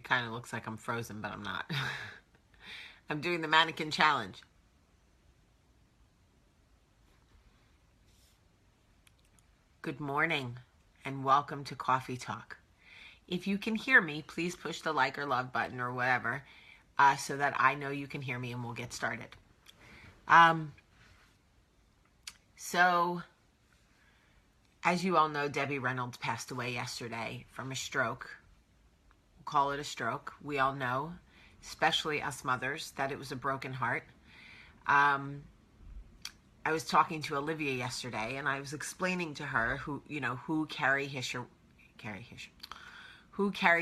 kind of looks like I'm frozen, but I'm not. I'm doing the mannequin challenge. Good morning and welcome to Coffee Talk. If you can hear me, please push the like or love button or whatever so that I know you can hear me and we'll get started. So, as you all know, Debbie Reynolds passed away yesterday from a stroke. We'll call it a stroke. We all know, especially us mothers, that it was a broken heart. I was talking to Olivia yesterday, and I was explaining to her who Carrie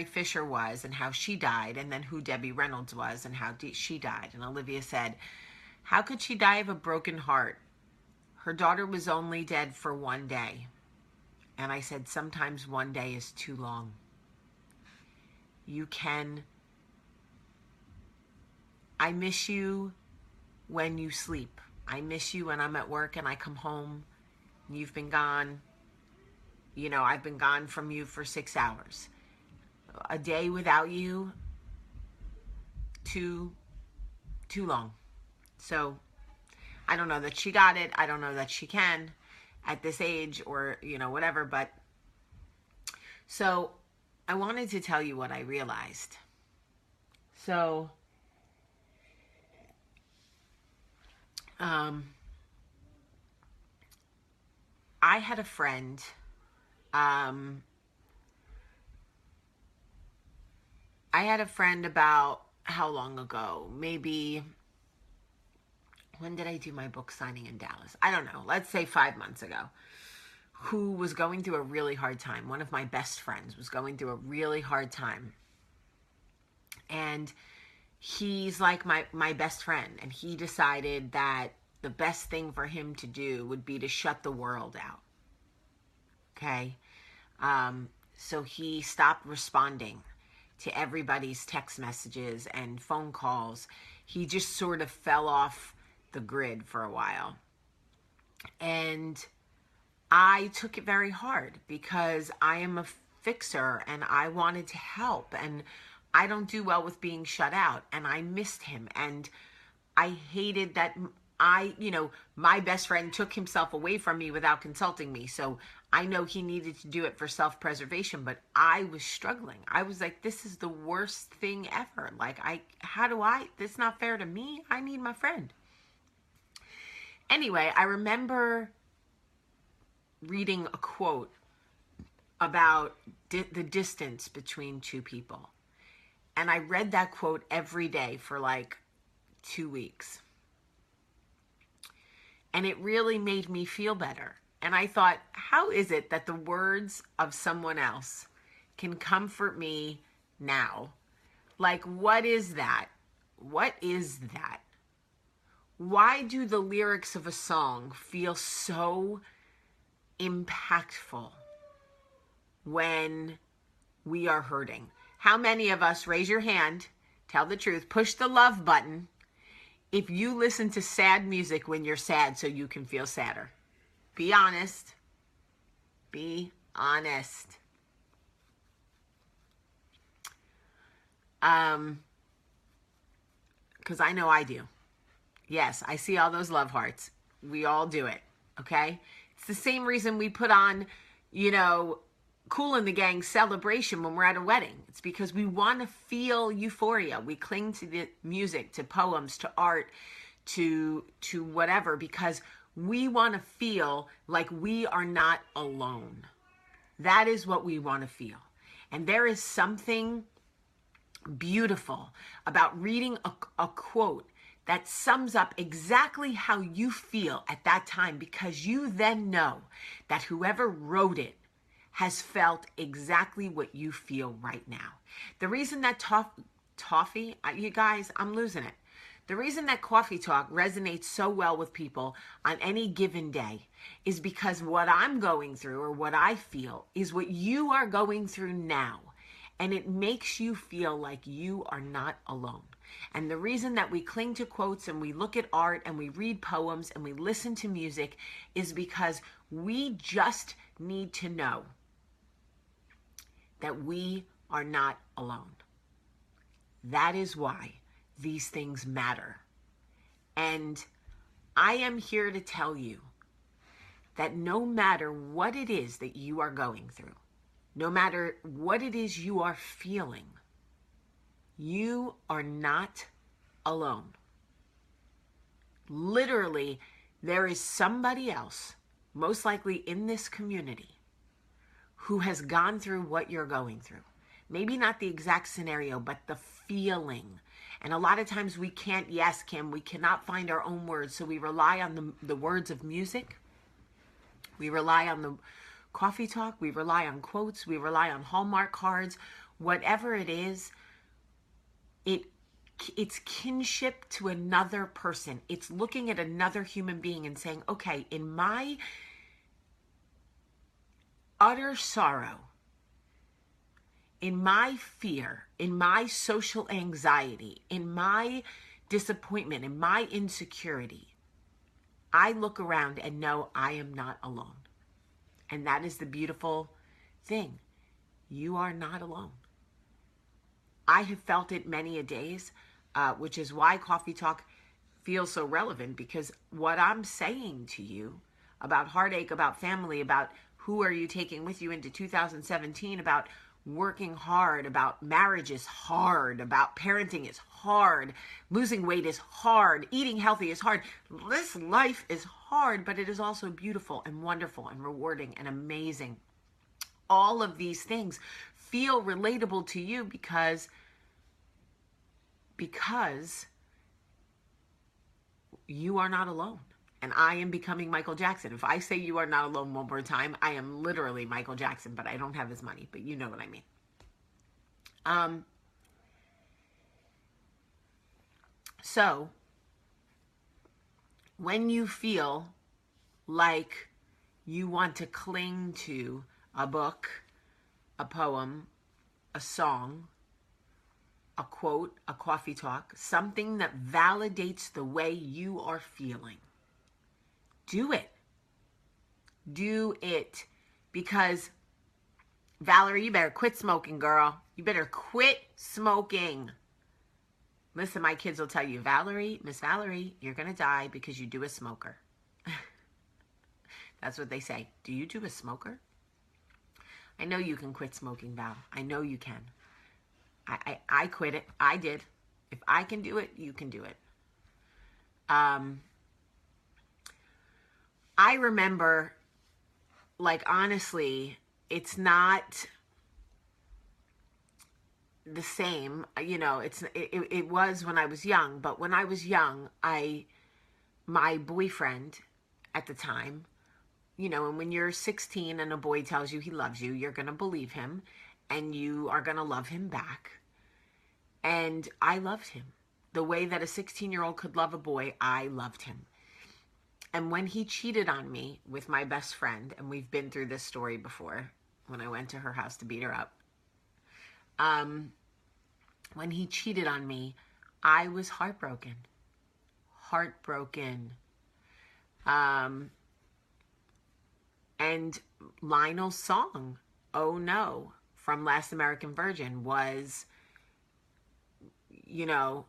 Fisher was and how she died, and then who Debbie Reynolds was and how she died. And Olivia said, "How could she die of a broken heart? Her daughter was only dead for one day." And I said, sometimes one day is too long. I miss you when you sleep. I miss you when I'm at work and I come home. You've been gone. I've been gone from you for 6 hours. A day without you, too long. So I don't know that she got it. I don't know that she can at this age or, whatever. But so I wanted to tell you what I realized. So, I had a friend, about how long ago? Maybe, when did I do my book signing in Dallas? I don't know. Let's say 5 months ago, who was going through a really hard time. One of my best friends was going through a really hard time. And he's like my best friend. And he decided that the best thing for him to do would be to shut the world out. Okay? So he stopped responding to everybody's text messages and phone calls. He just sort of fell off the grid for a while. And I took it very hard because I am a fixer and I wanted to help, and I don't do well with being shut out, and I missed him, and I hated that my best friend took himself away from me without consulting me. So I know he needed to do it for self-preservation, but I was struggling. I was like, this is the worst thing ever. Like, this is not fair to me. I need my friend. Anyway, I remember reading a quote about the distance between two people. And I read that quote every day for like 2 weeks. And it really made me feel better. And I thought, how is it that the words of someone else can comfort me now? Like, what is that? What is that? Why do the lyrics of a song feel so impactful when we are hurting? How many of us, raise your hand, tell the truth, push the love button if you listen to sad music when you're sad so you can feel sadder? Be honest. Be honest. Because I know I do. Yes, I see all those love hearts. We all do it, okay? It's the same reason we put on, Kool and the Gang Celebration when we're at a wedding. It's because we want to feel euphoria. We cling to the music, to poems, to art, to whatever, because we want to feel like we are not alone. That is what we want to feel. And there is something beautiful about reading a quote that sums up exactly how you feel at that time, because you then know that whoever wrote it has felt exactly what you feel right now. The reason that toffee, you guys, I'm losing it. The reason that Coffee Talk resonates so well with people on any given day is because what I'm going through, or what I feel, is what you are going through now. And it makes you feel like you are not alone. And the reason that we cling to quotes and we look at art and we read poems and we listen to music is because we just need to know that we are not alone. That is why these things matter. And I am here to tell you that no matter what it is that you are going through, no matter what it is you are feeling, you are not alone. Literally, there is somebody else, most likely in this community, who has gone through what you're going through. Maybe not the exact scenario, but the feeling. And a lot of times we can't, yes, Kim, we cannot find our own words, so we rely on the words of music. We rely on the coffee talk. We rely on quotes. We rely on Hallmark cards. Whatever it is, it's kinship to another person. It's looking at another human being and saying, okay, in my utter sorrow, in my fear, in my social anxiety, in my disappointment, in my insecurity, I look around and know I am not alone. And that is the beautiful thing. You are not alone. I have felt it many a days, which is why Coffee Talk feels so relevant, because what I'm saying to you about heartache, about family, about who are you taking with you into 2017, about working hard, about marriage is hard, about parenting is hard, losing weight is hard, eating healthy is hard. This life is hard, but it is also beautiful and wonderful and rewarding and amazing. All of these things feel relatable to you because you are not alone. And I am becoming Michael Jackson. If I say you are not alone one more time, I am literally Michael Jackson, but I don't have his money, but you know what I mean. So when you feel like you want to cling to a book, a poem, a song, a quote, a coffee talk, something that validates the way you are feeling, do it. Do it. Because, Valerie, you better quit smoking, girl. You better quit smoking. Listen, my kids will tell you, Valerie, Miss Valerie, you're going to die because you do a smoker. That's what they say. Do you do a smoker? I know you can quit smoking, Val. I know you can. I quit it. I did. If I can do it, you can do it. I remember, like, honestly, it's not the same. You know, it was when I was young, but when I was young, my boyfriend at the time, you know, and when you're 16 and a boy tells you he loves you, you're going to believe him and you are going to love him back. And I loved him. The way that a 16-year-old could love a boy, I loved him. And when he cheated on me with my best friend, and we've been through this story before, when I went to her house to beat her up. When he cheated on me, I was heartbroken. Heartbroken. And Lionel's song, Oh No, from Last American Virgin was, you know,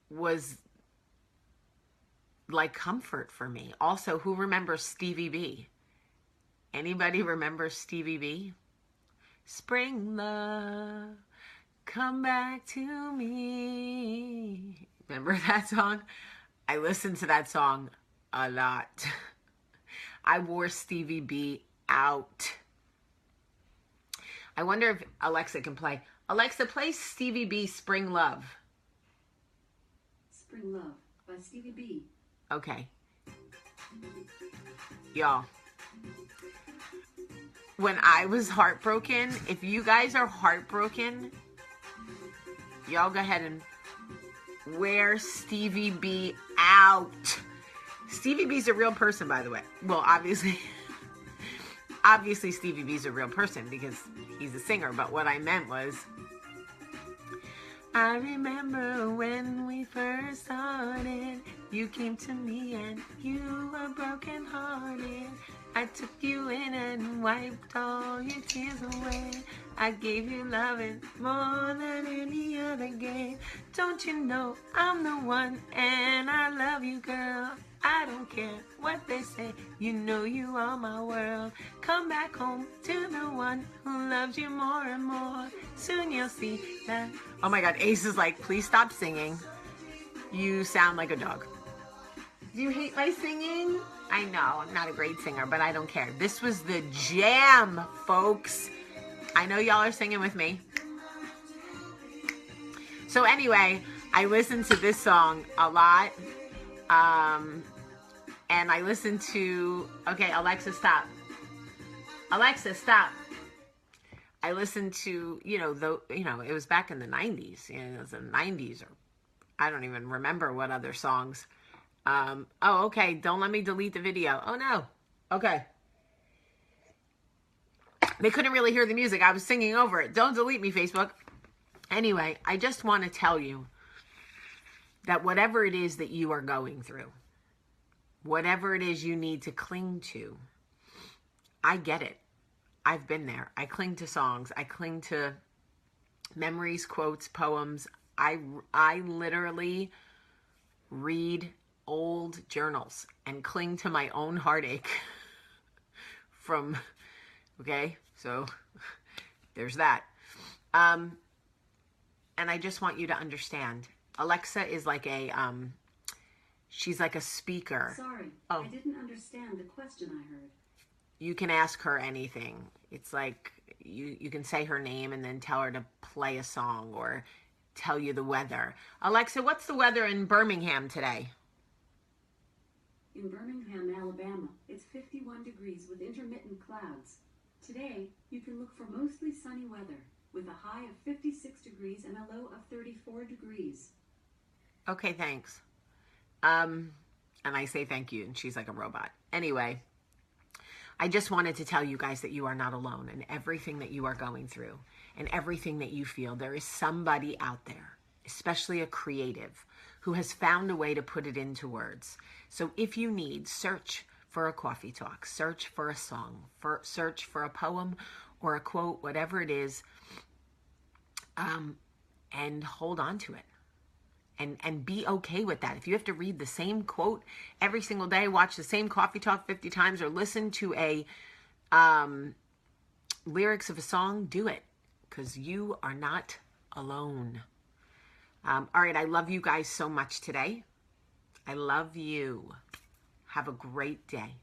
was like comfort for me. Also, who remembers Stevie B? Anybody remember Stevie B? Spring love, come back to me. Remember that song? I listened to that song a lot. I wore Stevie B out. I wonder if Alexa can play. Alexa, play Stevie B, Spring Love. Spring Love by Stevie B. Okay. Y'all, when I was heartbroken, if you guys are heartbroken, y'all go ahead and wear Stevie B out. Stevie B's a real person, by the way. Well, obviously Stevie B's a real person because he's a singer, but what I meant was, I remember when we first started, you came to me and you were broken hearted. I I took you in and wiped all your tears away. I gave you loving more than any other game. Don't you know I'm the one and I love you, girl. I don't care what they say, you know you are my world. Come back home to the one who loves you more and more. Soon you'll see that. Oh my God, Ace is like, please stop singing. You sound like a dog. Do you hate my singing? I know, I'm not a great singer, but I don't care. This was the jam, folks. I know y'all are singing with me. So anyway, I listened to this song a lot. And I listened to, okay, Alexa, stop. Alexa, stop. I listened to, it was back in the 90s. It was the 90s, or I don't even remember what other songs. Oh, okay, don't let me delete the video. Oh, no. Okay. They couldn't really hear the music. I was singing over it. Don't delete me, Facebook. Anyway, I just want to tell you that whatever it is that you are going through, whatever it is you need to cling to, I get it. I've been there. I cling to songs. I cling to memories, quotes, poems. I literally read old journals and cling to my own heartache okay, so there's that. And I just want you to understand, Alexa is like she's like a speaker. Sorry, Oh. I didn't understand the question I heard. You can ask her anything. It's like you can say her name and then tell her to play a song or tell you the weather. Alexa, what's the weather in Birmingham today? In Birmingham, Alabama, it's 51 degrees with intermittent clouds. Today, you can look for mostly sunny weather with a high of 56 degrees and a low of 34 degrees. Okay, thanks. And I say thank you, and she's like a robot. Anyway, I just wanted to tell you guys that you are not alone in everything that you are going through and everything that you feel. There is somebody out there, especially a creative, who has found a way to put it into words. So if you need, search for a coffee talk, search for a song, search for a poem or a quote, whatever it is, and hold on to it. And be okay with that. If you have to read the same quote every single day, watch the same coffee talk 50 times, or listen to a lyrics of a song, do it, because you are not alone. All right, I love you guys so much today. I love you. Have a great day.